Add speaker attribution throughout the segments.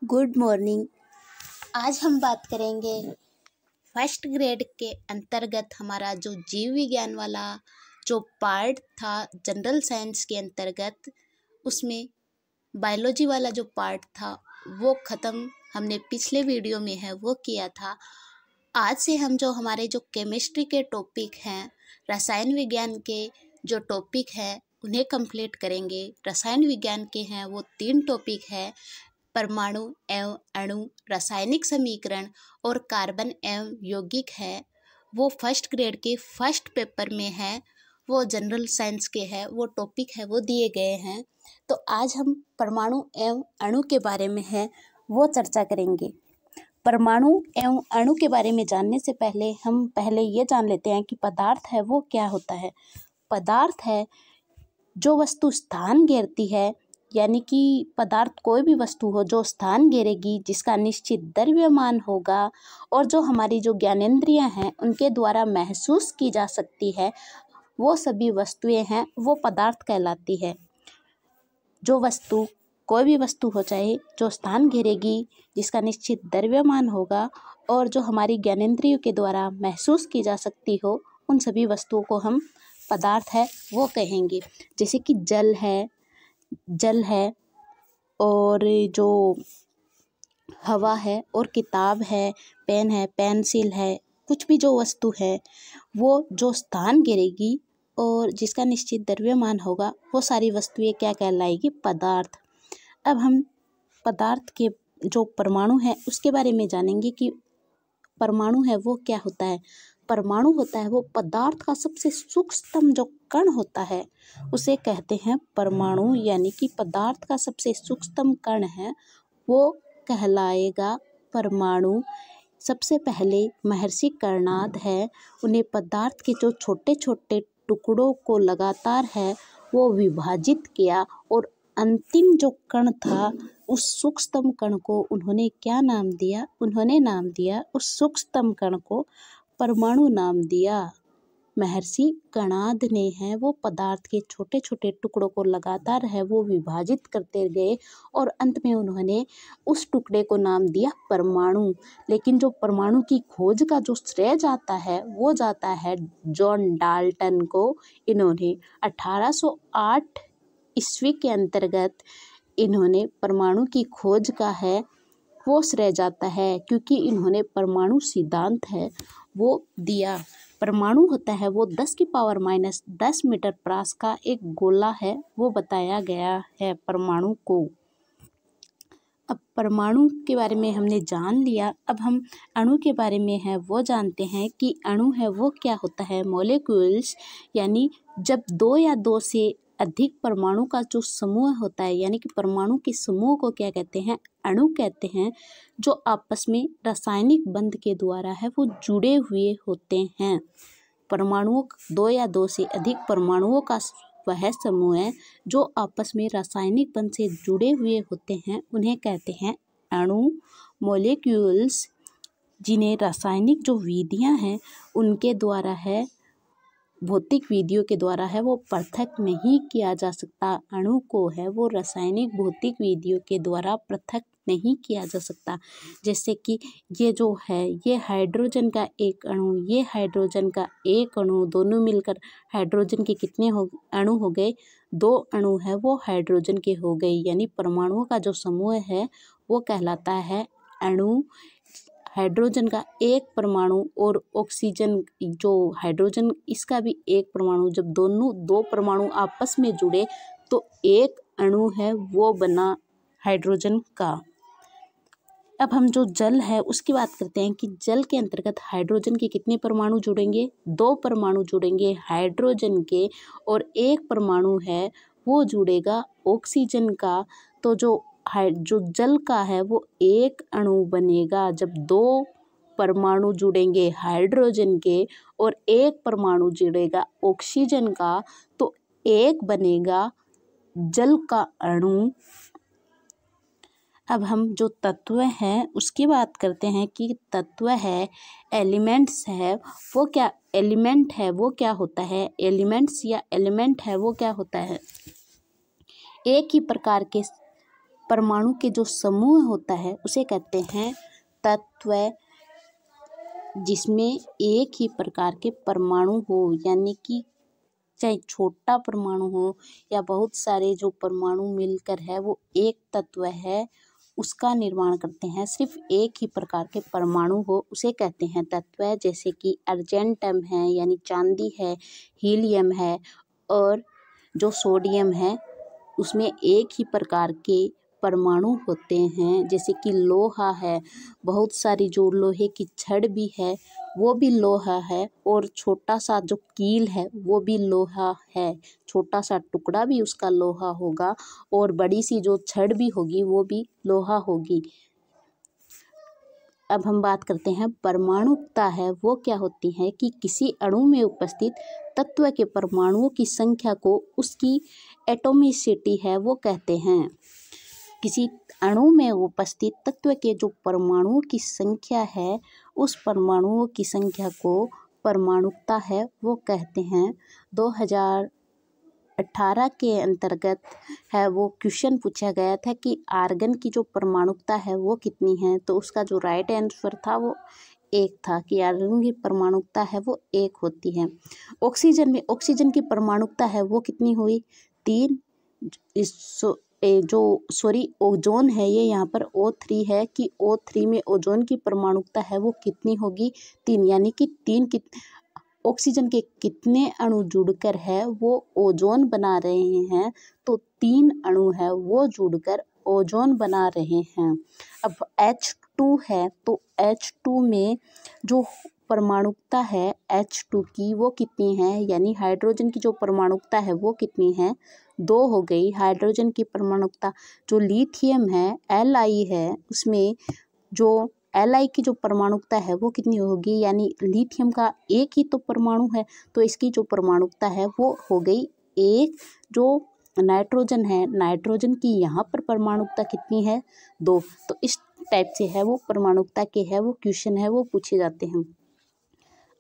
Speaker 1: Good morning. आज हम बात करेंगे फर्स्ट ग्रेड के अंतर्गत हमारा जो जीव विज्ञान वाला जो पार्ट था जनरल साइंस के अंतर्गत, उसमें बायोलॉजी वाला जो पार्ट था वो ख़त्म हमने पिछले वीडियो में है वो किया था। आज से हम जो हमारे जो केमिस्ट्री के टॉपिक हैं, रसायन विज्ञान के जो टॉपिक हैं उन्हें कंप्लीट करेंगे। रसायन विज्ञान के हैं वो 3 टॉपिक है, परमाणु एवं अणु, रासायनिक समीकरण और कार्बन एवं यौगिक है। वो फर्स्ट ग्रेड के फर्स्ट पेपर में है, वो जनरल साइंस के है, वो टॉपिक है वो दिए गए हैं। तो आज हम परमाणु एवं अणु के बारे में है वो चर्चा करेंगे। परमाणु एवं अणु के बारे में जानने से पहले हम ये जान लेते हैं कि पदार्थ है वो क्या होता है। पदार्थ है जो वस्तु स्थान घेरती है, यानी कि पदार्थ कोई भी वस्तु हो जो स्थान घेरेगी, जिसका निश्चित द्रव्यमान होगा और जो हमारी जो ज्ञानेंद्रियां हैं उनके द्वारा महसूस की जा सकती है, वो सभी वस्तुएं हैं वो पदार्थ कहलाती है। जो वस्तु कोई भी वस्तु हो चाहे जो स्थान घेरेगी, जिसका निश्चित द्रव्यमान होगा और जो हमारी ज्ञानेंद्रियों के द्वारा महसूस की जा सकती हो, उन सभी वस्तुओं को हम पदार्थ है वो कहेंगे। जैसे कि जल है और जो हवा है और किताब है, पेन है, पेंसिल है, कुछ भी जो वस्तु है वो जो स्थान घेरेगी और जिसका निश्चित द्रव्यमान होगा, वो सारी वस्तुएं क्या कहलाएगी? पदार्थ। अब हम पदार्थ के जो परमाणु है उसके बारे में जानेंगे कि परमाणु है वो क्या होता है। परमाणु होता है वो पदार्थ का सबसे सूक्ष्मतम जो कण होता है उसे कहते हैं परमाणु, यानी कि पदार्थ का सबसे सूक्ष्मतम कण है वो कहलाएगा परमाणु। सबसे पहले महर्षि कर्णाद है, उन्हें पदार्थ के जो छोटे छोटे टुकड़ों को लगातार है वो विभाजित किया और अंतिम जो कण था उस सूक्ष्मतम कण को उन्होंने क्या नाम दिया? उन्होंने नाम दिया उस सूक्ष्मतम कण को परमाणु नाम दिया। महर्षि कणाद ने है वो पदार्थ के छोटे छोटे टुकड़ों को लगातार है वो विभाजित करते गए और अंत में उन्होंने उस टुकड़े को नाम दिया परमाणु। लेकिन जो परमाणु की खोज का जो श्रेय जाता है वो जाता है जॉन डाल्टन को। इन्होंने 1808 ईस्वी के अंतर्गत इन्होंने परमाणु की खोज का है वो श्रेय जाता है, क्योंकि इन्होंने परमाणु सिद्धांत है वो दिया। परमाणु होता है वो 10⁻⁻10 मीटर व्यास का एक गोला है वो बताया गया है परमाणु को। अब परमाणु के बारे में हमने जान लिया, अब हम अणु के बारे में है वो जानते हैं कि अणु है वो क्या होता है। मॉलिक्यूल्स, यानी जब 2 या 2 से अधिक परमाणु का जो समूह होता है, यानी कि परमाणु के समूह को क्या कहते हैं? अणु कहते हैं। जो आपस में रासायनिक बंध के द्वारा है वो जुड़े हुए होते हैं। परमाणुओं 2 या 2 से अधिक परमाणुओं का वह समूह है जो आपस में रासायनिक बंध से जुड़े हुए होते हैं, उन्हें कहते हैं अणु। मॉलिक्यूल्स, जिन्हें रासायनिक जो विधियां हैं उनके द्वारा है, भौतिक विधियों के द्वारा है वो पृथक नहीं किया जा सकता। अणु को है वो रासायनिक भौतिक विधियों के द्वारा पृथक नहीं किया जा सकता। जैसे कि ये जो है ये हाइड्रोजन का एक अणु, ये हाइड्रोजन का एक अणु, दोनों मिलकर हाइड्रोजन के कितने अणु हो गए? 2 अणु है वो हाइड्रोजन के हो गए, यानी परमाणुओं का जो समूह है वो कहलाता है अणु। हाइड्रोजन का एक परमाणु और ऑक्सीजन जो हाइड्रोजन इसका भी एक परमाणु, जब दोनों 2 परमाणु आपस में जुड़े तो एक अणु है वो बना हाइड्रोजन का। अब हम जो जल है उसकी बात करते हैं कि जल के अंतर्गत हाइड्रोजन के कितने परमाणु जुड़ेंगे? 2 परमाणु जुड़ेंगे हाइड्रोजन के और एक परमाणु है वो जुड़ेगा ऑक्सीजन का। तो जो जल का है वो एक अणु बनेगा जब 2 परमाणु जुड़ेंगे हाइड्रोजन के और एक परमाणु जुड़ेगा ऑक्सीजन का, तो एक बनेगा जल का अणु। अब हम जो तत्व हैं उसकी बात करते हैं कि तत्व है, एलिमेंट्स है वो क्या? एलिमेंट है वो क्या होता है? एलिमेंट्स या एलिमेंट है वो क्या होता है? एक ही प्रकार के परमाणु के जो समूह होता है उसे कहते हैं तत्व, जिसमें एक ही प्रकार के परमाणु हो, यानी कि चाहे छोटा परमाणु हो या बहुत सारे जो परमाणु मिलकर है वो एक तत्व है उसका निर्माण करते हैं। सिर्फ एक ही प्रकार के परमाणु हो उसे कहते हैं तत्व, जैसे कि अर्जेंटम है यानी चांदी है, हीलियम है, और जो सोडियम है उसमें एक ही प्रकार के परमाणु होते हैं। जैसे कि लोहा है, बहुत सारी जो लोहे की छड़ भी है वो भी लोहा है, और छोटा सा जो कील है वो भी लोहा है, छोटा सा टुकड़ा भी उसका लोहा होगा, और बड़ी सी जो छड़ भी होगी वो भी लोहा होगी। अब हम बात करते हैं परमाणुकता है वो क्या होती है कि किसी अणु में उपस्थित तत्व के परमाणुओं की संख्या को उसकी एटॉमिसिटी है वो कहते हैं। किसी अणु में उपस्थित तत्व के जो परमाणुओं की संख्या है उस परमाणुओं की संख्या को परमाणुकता है वो कहते हैं। 2018 के अंतर्गत है वो क्वेश्चन पूछा गया था कि आर्गन की जो परमाणुकता है वो कितनी है, तो उसका जो राइट आंसर था वो एक था कि आर्गन की परमाणुकता है वो एक होती है। ऑक्सीजन में ऑक्सीजन की परमाणुकता है वो कितनी हुई, 3। ओजोन है ये यहाँ पर O3 है कि O3 में ओजोन की परमाणुकता है वो कितनी होगी, 3, यानी कि 3 ऑक्सीजन के कितने अणु जुड़कर है वो ओजोन बना रहे हैं, तो 3 अणु है वो जुड़कर ओजोन बना रहे हैं। अब H2 है तो H2 में जो परमाणुकता है H2 की वो कितनी है, यानी हाइड्रोजन की जो परमाणुकता है वो कितनी है, 2 हो गई हाइड्रोजन की परमाणुकता। जो लिथियम है Li है उसमें जो Li की जो परमाणुकता है वो कितनी होगी, यानी लिथियम का एक ही तो परमाणु है तो इसकी जो परमाणुकता है वो हो गई 1। जो नाइट्रोजन है, नाइट्रोजन की यहाँ पर परमाणुकता कितनी है, 2। तो इस टाइप से है वो परमाणुकता के है वो क्वेश्चन है वो पूछे जाते हैं।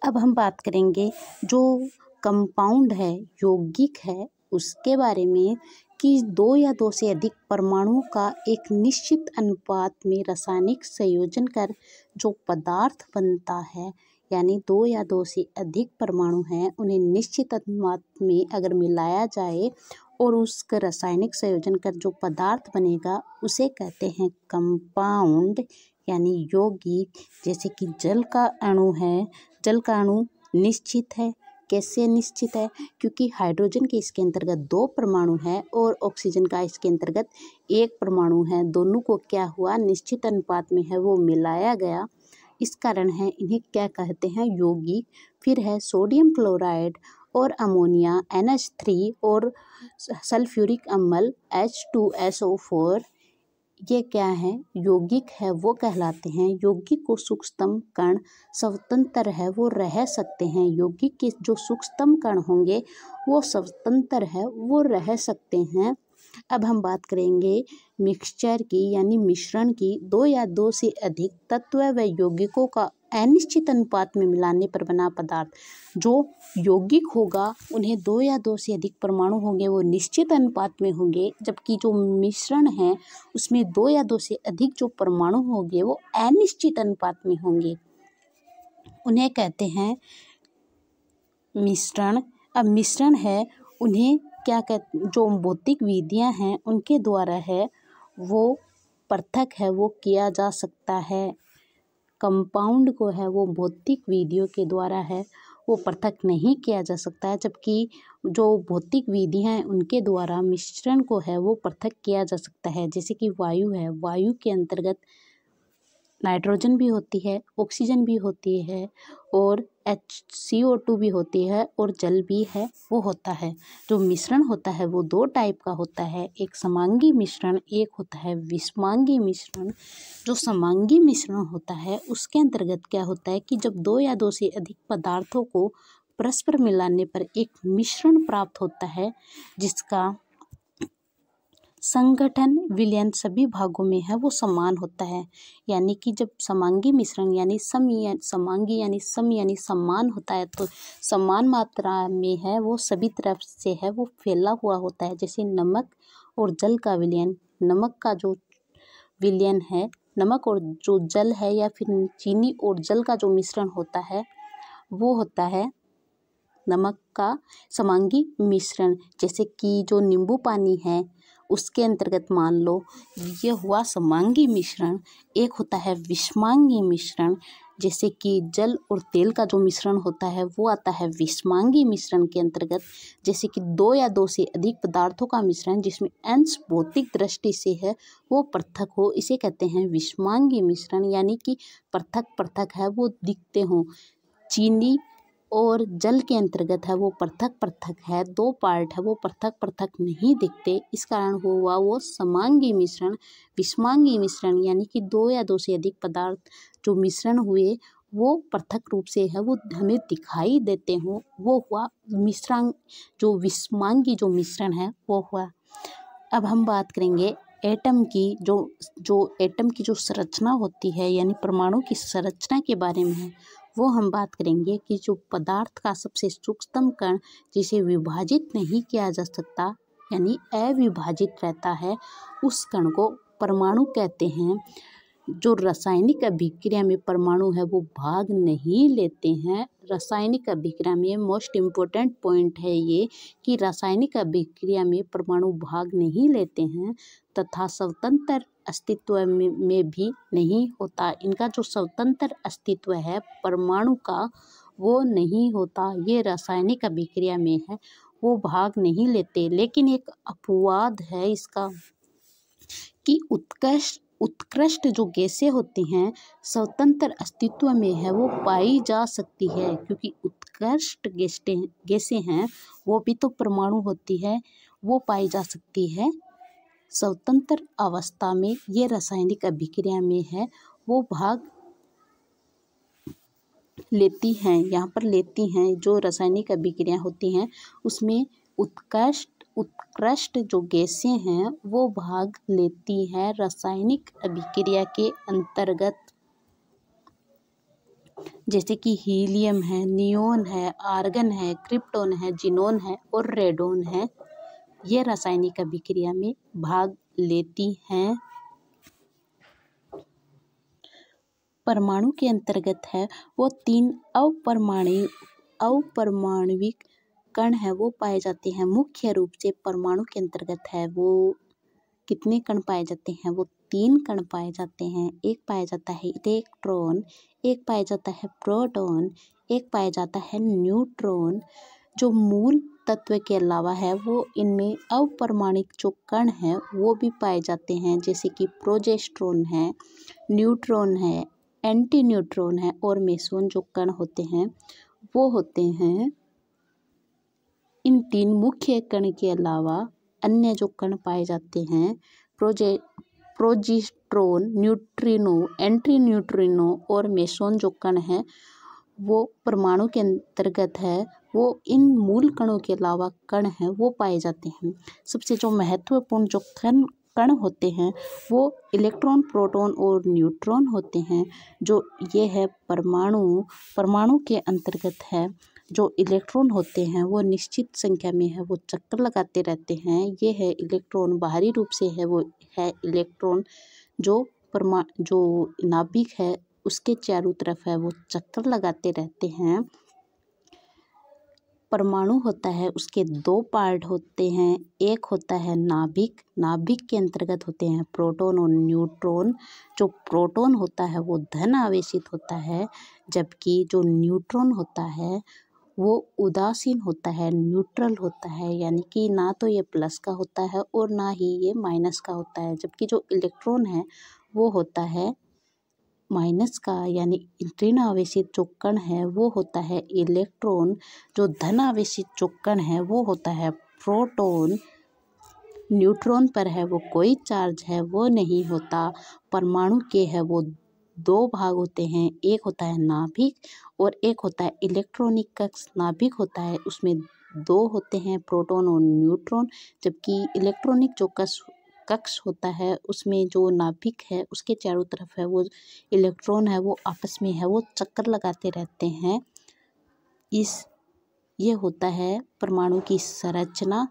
Speaker 1: अब हम बात करेंगे जो कंपाउंड है, यौगिक है, उसके बारे में कि 2 या 2 से अधिक परमाणुओं का एक निश्चित अनुपात में रासायनिक संयोजन कर जो पदार्थ बनता है, यानी 2 या 2 से अधिक परमाणु हैं उन्हें निश्चित अनुपात में अगर मिलाया जाए और उसका रासायनिक संयोजन कर जो पदार्थ बनेगा उसे कहते हैं कंपाउंड, यानी यौगिक। जैसे कि जल का अणु है, जल का अणु निश्चित है। कैसे निश्चित है, क्योंकि हाइड्रोजन के इसके अंतर्गत 2 परमाणु हैं और ऑक्सीजन का इसके अंतर्गत 1 परमाणु है, दोनों को क्या हुआ निश्चित अनुपात में है वो मिलाया गया, इस कारण है इन्हें क्या कहते हैं, यौगिक। फिर है सोडियम क्लोराइड और अमोनिया NH3 और सल्फ्यूरिक अम्ल H2SO4, ये क्या है, यौगिक है वो कहलाते हैं। यौगिक को सूक्ष्मतम कण स्वतंत्र है वो रह सकते हैं, यौगिक के जो सूक्ष्मतम कण होंगे वो स्वतंत्र है वो रह सकते हैं। अब हम बात करेंगे मिक्सचर की, यानी मिश्रण की। 2 या 2 से अधिक तत्व व यौगिकों का अनिश्चित अनुपात में मिलाने पर बना पदार्थ। जो यौगिक होगा उन्हें 2 या 2 से अधिक परमाणु होंगे वो निश्चित अनुपात में होंगे, जबकि जो मिश्रण है उसमें 2 या 2 से अधिक जो परमाणु होंगे वो अनिश्चित अनुपात में होंगे, उन्हें कहते हैं मिश्रण। अब मिश्रण है उन्हें क्या कहते, जो भौतिक विधियां हैं उनके द्वारा है वो पृथक है वो किया जा सकता है। कंपाउंड को है वो भौतिक विधियों के द्वारा है वो पृथक नहीं किया जा सकता है, जबकि जो भौतिक विधियां हैं उनके द्वारा मिश्रण को है वो पृथक किया जा सकता है। जैसे कि वायु है, वायु के अंतर्गत नाइट्रोजन भी होती है, ऑक्सीजन भी होती है और CO2 भी होती है और जल भी है वो होता है। जो मिश्रण होता है वो 2 टाइप का होता है, एक समांगी मिश्रण, एक होता है विषमांगी मिश्रण। जो समांगी मिश्रण होता है उसके अंतर्गत क्या होता है कि जब 2 या 2 से अधिक पदार्थों को परस्पर मिलाने पर एक मिश्रण प्राप्त होता है जिसका संगठन विलयन सभी भागों में है वो समान होता है। यानी कि जब समांगी मिश्रण यानी समांगी यानी सम यानी समान होता है तो समान मात्रा में है वो सभी तरफ से है वो फैला हुआ होता है। जैसे नमक और जल का विलयन नमक का जो विलयन है, नमक और जो जल है या फिर चीनी और जल का जो मिश्रण होता है वो होता है नमक का समांगी मिश्रण। जैसे कि जो नींबू पानी है उसके अंतर्गत मान लो ये हुआ समांगी मिश्रण। एक होता है विषमांगी मिश्रण, जैसे कि जल और तेल का जो मिश्रण होता है वो आता है विषमांगी मिश्रण के अंतर्गत। जैसे कि दो या दो से अधिक पदार्थों का मिश्रण जिसमें अंश भौतिक दृष्टि से है वो पृथक हो, इसे कहते हैं विषमांगी मिश्रण, यानी कि पृथक पृथक है वो दिखते हों। चीनी और जल के अंतर्गत है वो पृथक पृथक है, दो पार्ट है वो पृथक पृथक नहीं दिखते, इस कारण हुआ वो समांगी मिश्रण। विषमांगी मिश्रण यानी कि दो या दो से अधिक पदार्थ जो मिश्रण हुए वो पृथक रूप से है वो हमें दिखाई देते हों, वो हुआ मिश्रांग। जो विषमांगी जो मिश्रण है वो हुआ। अब हम बात करेंगे एटम की। जो एटम की जो संरचना होती है यानी परमाणु की संरचना के बारे में है वो हम बात करेंगे कि जो पदार्थ का सबसे सूक्ष्मतम कण जिसे विभाजित नहीं किया जा सकता यानी अविभाजित रहता है उस कण को परमाणु कहते हैं। जो रासायनिक अभिक्रिया में परमाणु है वो भाग नहीं लेते हैं। रासायनिक अभिक्रिया में मोस्ट इम्पोर्टेंट पॉइंट है ये कि रासायनिक अभिक्रिया में परमाणु भाग नहीं लेते हैं तथा स्वतंत्र अस्तित्व में भी नहीं होता। इनका जो स्वतंत्र अस्तित्व है परमाणु का वो नहीं होता। ये रासायनिक अभिक्रिया में है वो भाग नहीं लेते। लेकिन एक अपवाद है इसका कि उत्कृष्ट जो गैसें होती हैं स्वतंत्र अस्तित्व में है वो पाई जा सकती है, क्योंकि उत्कृष्ट गैसें हैं वो भी तो परमाणु होती है वो पाई जा सकती है स्वतंत्र अवस्था में। ये रासायनिक अभिक्रिया में है वो भाग लेती हैं, यहाँ पर लेती हैं। जो रासायनिक अभिक्रिया होती हैं उसमें उत्कृष्ट जो गैसें हैं वो भाग लेती हैं रासायनिक अभिक्रिया के अंतर्गत। जैसे कि हीलियम है, नियोन है, आर्गन है, क्रिप्टॉन है, जिनोन है और रेडोन है। ये रासायनिक अभिक्रिया में भाग लेती हैं। परमाणु के अंतर्गत है वो 3 अपरमाणविक कण है वो पाए जाते हैं। मुख्य रूप से परमाणु के अंतर्गत है वो कितने कण पाए जाते हैं? वो 3 कण पाए जाते हैं। एक पाया जाता है इलेक्ट्रॉन, एक पाया जाता है प्रोटॉन, एक पाया जाता है न्यूट्रॉन। जो मूल तत्व के अलावा है वो इनमें अपरमाणिक जो कण हैं वो भी पाए जाते हैं, जैसे कि प्रोजेस्ट्रॉन है, न्यूट्रॉन है, एंटी न्यूट्रॉन है और मेसोन जो कण होते हैं वो होते हैं। इन 3 मुख्य कण के अलावा अन्य जो कण पाए जाते हैं प्रोजेस्ट्रॉन, न्यूट्रिनो, एंटी न्यूट्रिनो और मेसोन जो कण हैं वो परमाणु के अंतर्गत है। वो इन मूल कणों के अलावा कण हैं वो पाए जाते हैं। सबसे जो महत्वपूर्ण जो कण होते हैं वो इलेक्ट्रॉन, प्रोटॉन और न्यूट्रॉन होते हैं। जो ये है परमाणु के अंतर्गत है। जो इलेक्ट्रॉन होते हैं वो निश्चित संख्या में है वो चक्कर लगाते रहते हैं। ये है इलेक्ट्रॉन, बाहरी रूप से है वो है इलेक्ट्रॉन। जो नाभिक है उसके चारों तरफ है वो चक्कर लगाते रहते हैं। परमाणु होता है उसके 2 पार्ट होते हैं। एक होता है नाभिक, नाभिक के अंतर्गत होते हैं प्रोटॉन और न्यूट्रॉन। जो प्रोटॉन होता है वो धन आवेशित होता है, जबकि जो न्यूट्रॉन होता है वो उदासीन होता है, न्यूट्रल होता है, यानी कि ना तो ये प्लस का होता है और ना ही ये माइनस का होता है। जबकि जो इलेक्ट्रॉन है वो होता है माइनस का, यानी ऋण आवेशित जो कण है वो होता है इलेक्ट्रॉन। जो धन आवेशित जो कण है वो होता है प्रोटॉन। न्यूट्रॉन पर है वो कोई चार्ज है वो नहीं होता। परमाणु के है वो 2 भाग होते हैं, एक होता है नाभिक और एक होता है इलेक्ट्रॉनिक कक्ष। नाभिक होता है उसमें 2 होते हैं प्रोटॉन और न्यूट्रॉन, जबकि इलेक्ट्रॉनिक जो कक्ष होता है उसमें जो नाभिक है उसके चारों तरफ है वो इलेक्ट्रॉन है वो आपस में है वो चक्कर लगाते रहते हैं। ये होता है परमाणु की संरचना।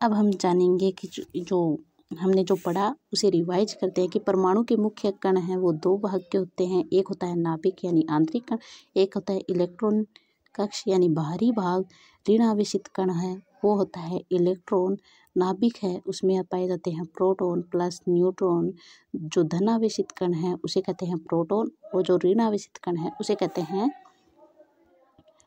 Speaker 1: अब हम जानेंगे कि जो हमने जो पढ़ा उसे रिवाइज करते हैं कि परमाणु के मुख्य कण हैं वो दो भाग के होते हैं। एक होता है नाभिक यानी आंतरिक कण, एक होता है इलेक्ट्रॉन कक्ष यानी बाहरी भाग। ऋण आवेशित कण है वो होता है इलेक्ट्रॉन। नाभिक है उसमें पाए जाते हैं प्रोटॉन प्लस न्यूट्रॉन। जो धन आवेशित कण है उसे कहते हैं प्रोटॉन, और जो ऋण आवेशित कण है उसे कहते हैं,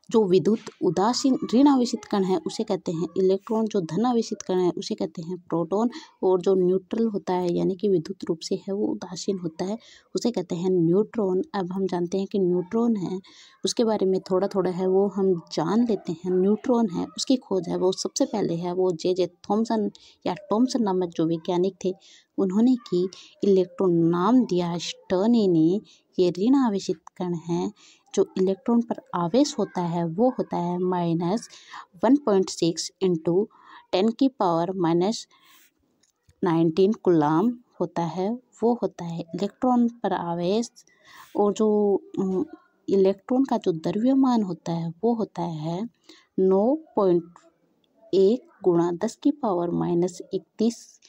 Speaker 1: जो विद्युत उदासीन ऋण आवेशित कण है उसे कहते हैं इलेक्ट्रॉन। जो धन आवेशित कण है उसे कहते हैं प्रोटॉन, और जो न्यूट्रल होता है यानी कि विद्युत रूप से है वो उदासीन होता है उसे कहते हैं न्यूट्रॉन। अब हम जानते हैं कि न्यूट्रॉन है उसके बारे में थोड़ा थोड़ा है वो हम जान लेते हैं। न्यूट्रॉन है उसकी खोज है वो सबसे पहले है वो जे थॉमसन या टॉमसन नामक जो वैज्ञानिक थे उन्होंने की। इलेक्ट्रॉन नाम दिया स्टर्नी ने। ये ऋण आवेशित कण है। जो इलेक्ट्रॉन पर आवेश होता है वो होता है -1.6 इंटू 10⁻⁻19 कूलाम होता है। वो होता है इलेक्ट्रॉन पर आवेश। और जो इलेक्ट्रॉन का जो द्रव्यमान होता है वो होता है 9.1 गुणा 10⁻31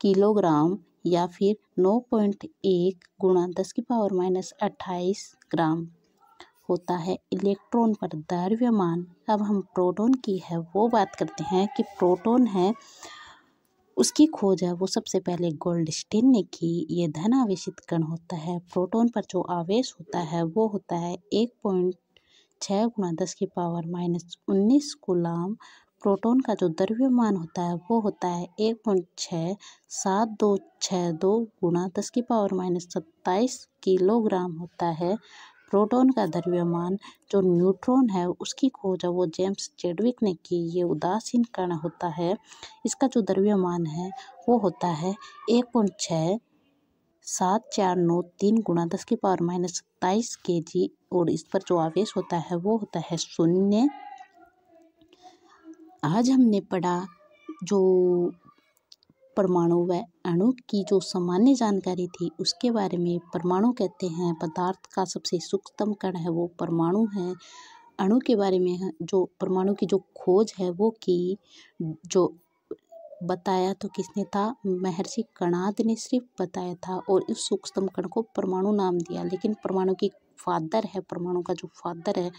Speaker 1: किलोग्राम, या फिर 9.1 गुणा 10⁻28 ग्राम होता है इलेक्ट्रॉन पर द्रव्यमान। अब हम प्रोटॉन की है वो बात करते हैं कि प्रोटॉन है उसकी खोज है वो सबसे पहले गोल्डस्टीन ने की। ये धन आवेशित कण होता है। प्रोटॉन पर जो आवेश होता है वो होता है 1.6 गुणा 10⁻⁻19 कूलाम। प्रोटॉन का जो द्रव्यमान होता है वो होता है 1.67262 गुणा 10⁻⁻27 किलोग्राम होता है। प्रोटॉन का द्रव्यमान। जो न्यूट्रॉन है उसकी खोज है वो जेम्स चैडविक ने की। ये उदासीन कण होता है। इसका जो द्रव्यमान है वो होता है 1.67493 गुणा 10⁻⁻27 kg, और इस पर जो आवेश होता है वो होता है 0। आज हमने पढ़ा जो परमाणु व अणु की जो सामान्य जानकारी थी उसके बारे में। परमाणु कहते हैं पदार्थ का सबसे सूक्ष्मतम कण है वो परमाणु है। अणु के बारे में है जो परमाणु की जो खोज है वो की, जो बताया तो किसने था, महर्षि कणाद ने सिर्फ बताया था, और इस सूक्ष्मतम कण को परमाणु नाम दिया। लेकिन परमाणु की फादर है, परमाणु का जो फादर है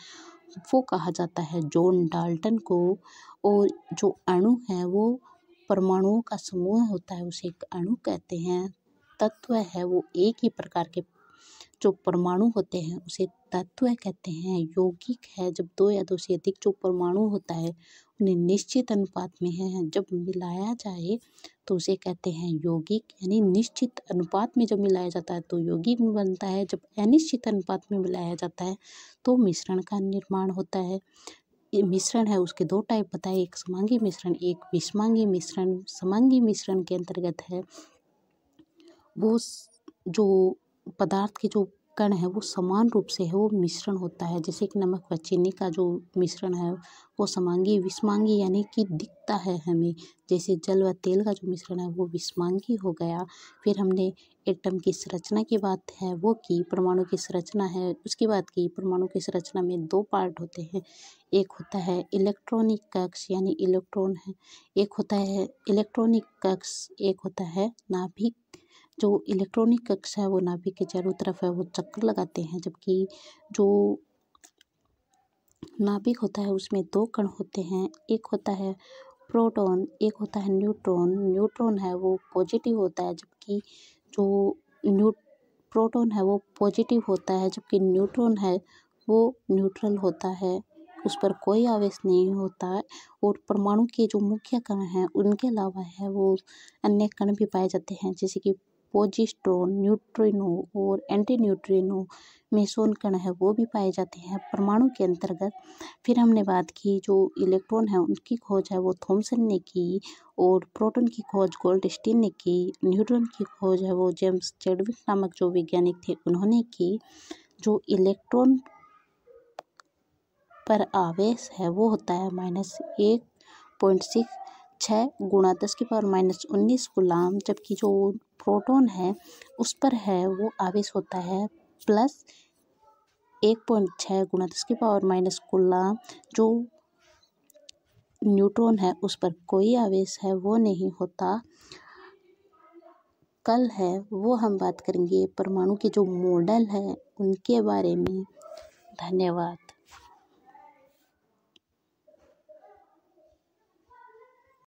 Speaker 1: वो कहा जाता है जॉन डाल्टन को। और जो अणु है वो परमाणुओं का समूह होता है उसे एक अणु कहते हैं। तत्व है वो एक ही प्रकार के जो परमाणु होते हैं उसे तत्व कहते हैं। यौगिक है जब दो या दो से अधिक जो परमाणु होता है उन्हें निश्चित अनुपात में है जब मिलाया जाए तो उसे कहते हैं यौगिक। यानी निश्चित अनुपात में जब मिलाया जाता है तो यौगिक बनता है। जब अनिश्चित अनुपात में मिलाया जाता है तो मिश्रण का निर्माण होता है। ये मिश्रण है उसके दो टाइप बताए, एक समांगी मिश्रण, एक विषमांगी मिश्रण। समांगी मिश्रण के अंतर्गत है वो जो पदार्थ के जो कण है वो समान रूप से है वो मिश्रण होता है। जैसे कि नमक व चीनी का जो मिश्रण है वो समांगी। विषमांगी यानी कि दिखता है हमें, जैसे जल व तेल का जो मिश्रण है वो विषमांगी हो गया। फिर हमने एटम की संरचना की बात है वो की, परमाणु की संरचना है उसकी बात की। परमाणु की संरचना में दो पार्ट होते हैं, एक होता है इलेक्ट्रॉनिक कक्ष यानी इलेक्ट्रॉन है, एक होता है इलेक्ट्रॉनिक कक्ष, एक होता है नाभिक। जो इलेक्ट्रॉनिक कक्ष है वो नाभिक के चारों तरफ है वो चक्कर लगाते हैं, जबकि जो नाभिक होता है उसमें दो कण होते हैं, एक होता है प्रोटॉन, एक होता है न्यूट्रॉन। न्यूट्रॉन है वो पॉजिटिव होता है, जबकि जो प्रोटॉन है वो पॉजिटिव होता है, जबकि न्यूट्रॉन है वो न्यूट्रल होता है, उस पर कोई आवेश नहीं होता है। और परमाणु के जो मुख्य कण हैं उनके अलावा है वो अन्य कण भी पाए जाते हैं, जैसे कि पॉजिट्रॉन, न्यूट्रिनो और एंटी न्यूट्रिनो मेसोन कण है वो भी पाए जाते हैं परमाणु के अंतर्गत। फिर हमने बात की जो इलेक्ट्रॉन है उनकी खोज है वो थॉमसन ने की, और प्रोटॉन की खोज गोल्डस्टीन ने की। न्यूट्रॉन की खोज है वो जेम्स चैडविक नामक जो वैज्ञानिक थे उन्होंने की। जो इलेक्ट्रॉन पर आवेश है वो होता है -1.6 गुणा 10⁻⁻19 कूलाम, जबकि जो प्रोटॉन है उस पर है वो आवेश होता है +1.6 गुणा 10⁻⁻19 कूलाम। जो न्यूट्रॉन है उस पर कोई आवेश है वो नहीं होता। कल है वो हम बात करेंगे परमाणु के जो मॉडल है उनके बारे में। धन्यवाद।